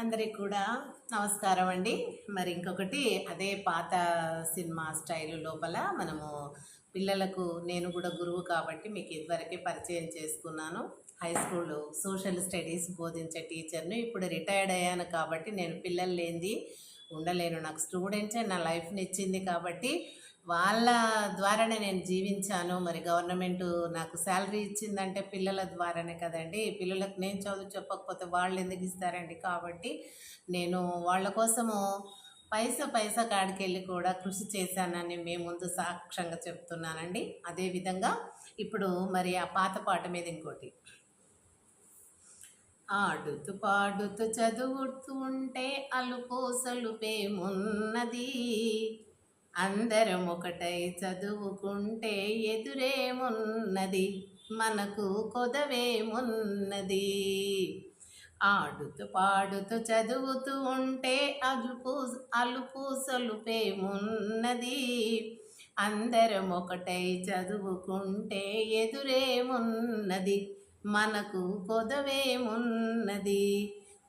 అందరికి కూడా నమస్కారం అండి. మరి ఇంకొకటి అదే పాత సినిమా స్టైల్ లోపల మనము పిల్లలకు నేను కూడా గురువు కాబట్టి మీకు ఇదివరకే పరిచయం చేసుకున్నాను. హై స్కూల్ సోషల్ స్టడీస్ బోధించే టీచర్ను. ఇప్పుడు రిటైర్డ్ అయ్యాను కాబట్టి నేను పిల్లలు లేనిది ఉండలేను. నాకు స్టూడెంట్సే నా లైఫ్ని ఇచ్చింది కాబట్టి వాళ్ళ ద్వారానే నేను జీవించాను. మరి గవర్నమెంట్ నాకు శాలరీ ఇచ్చిందంటే పిల్లల ద్వారానే కదండి. పిల్లలకు నేను చదువు చెప్పకపోతే వాళ్ళు ఎందుకు ఇస్తారండి. కాబట్టి నేను వాళ్ళ కోసము పైసా కాడికెళ్ళి కూడా కృషి చేశానని మేము ముందు సాక్ష్యంగా చెప్తున్నానండి. అదేవిధంగా ఇప్పుడు మరి ఆ పాత పాట మీద ఇంకోటి, ఆడుతూ పాడుతూ చదువుతూ ఉంటే అలుపు సలుపేమున్నది, అందరం ఒకటై చదువుకుంటే ఎదురేమున్నది, మనకు కొదవేమున్నది. ఆడుతూ పాడుతూ చదువుతూ ఉంటే అలుపు సలుపేమున్నది, అందరం ఒకటై చదువుకుంటే ఎదురేమున్నది, మనకు కొదవేమున్నది.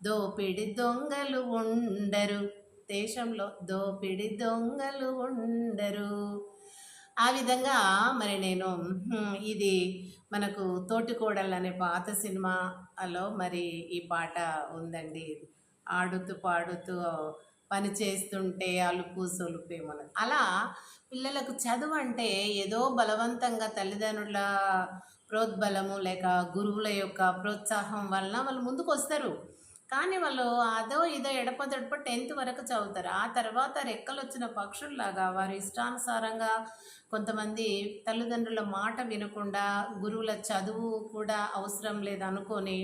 దోపిడి దొంగలు ఉండరు, దేశంలో దోపిడి దొంగలు ఉండరు. ఆ విధంగా మరి నేను ఇది మనకు తోటికోడళ్ళు అనే పాత సినిమాలో మరి ఈ పాట ఉందండి. ఆడుతూ పాడుతూ పని చేస్తుంటే అలుపు సొలుపేమో. అలా పిల్లలకు చదువు అంటే ఏదో బలవంతంగా తల్లిదండ్రుల ప్రోద్బలము లేక గురువుల యొక్క ప్రోత్సాహం వలన వాళ్ళు ముందుకు వస్తారు. కానీ వాళ్ళు అదో ఇదో ఎడపదడప 10th వరకు చదువుతారు. ఆ తర్వాత రెక్కలు వచ్చిన పక్షుల్లాగా వారి ఇష్టానుసారంగా కొంతమంది తల్లిదండ్రుల మాట వినకుండా గురువుల చదువు కూడా అవసరం లేదనుకొని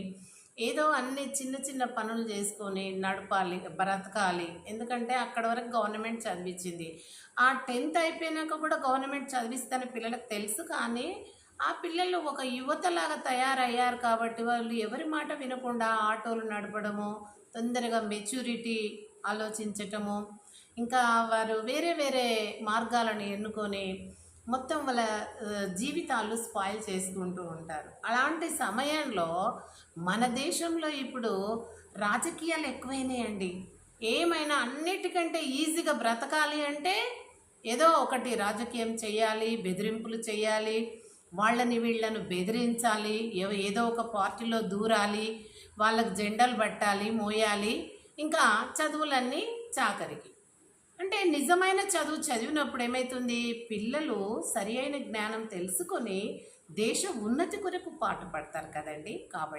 ఏదో అన్ని చిన్న చిన్న పనులు చేసుకొని నడపాలి, బ్రతకాలి. ఎందుకంటే అక్కడ వరకు గవర్నమెంట్ చదివించింది. ఆ 10th అయిపోయినాక కూడా గవర్నమెంట్ చదివిస్తానని పిల్లలకు తెలుసు. కానీ ఆ పిల్లలు ఒక యువతలాగా తయారయ్యారు కాబట్టి వాళ్ళు ఎవరి మాట వినకుండా ఆటోలు నడపడము, తొందరగా మెచ్యూరిటీ ఆలోచించటము, ఇంకా వారు వేరే వేరే మార్గాలను ఎన్నుకొని మొత్తం వాళ్ళ జీవితాలు స్పాయిల్ చేసుకుంటూ ఉంటారు. అలాంటి సమయంలో మన దేశంలో ఇప్పుడు రాజకీయాలు ఎక్కువైనాయండి. ఏమైనా అన్నిటికంటే ఈజీగా బ్రతకాలి అంటే ఏదో ఒకటి రాజకీయం చేయాలి, బెదిరింపులు చేయాలి, వాళ్ళని వీళ్ళను బెదిరించాలి, ఏదో ఒక పార్టీలో దూరాలి, వాళ్ళకు జెండాలు పట్టాలి, మోయాలి, ఇంకా చదువులన్నీ చాకరికి. అంటే నిజమైన చదువు చదివినప్పుడు ఏమవుతుంది, పిల్లలు సరి అయిన జ్ఞానం తెలుసుకొని దేశ ఉన్నతి కొరకు పాటుపడతారు కదండి. కాబట్టి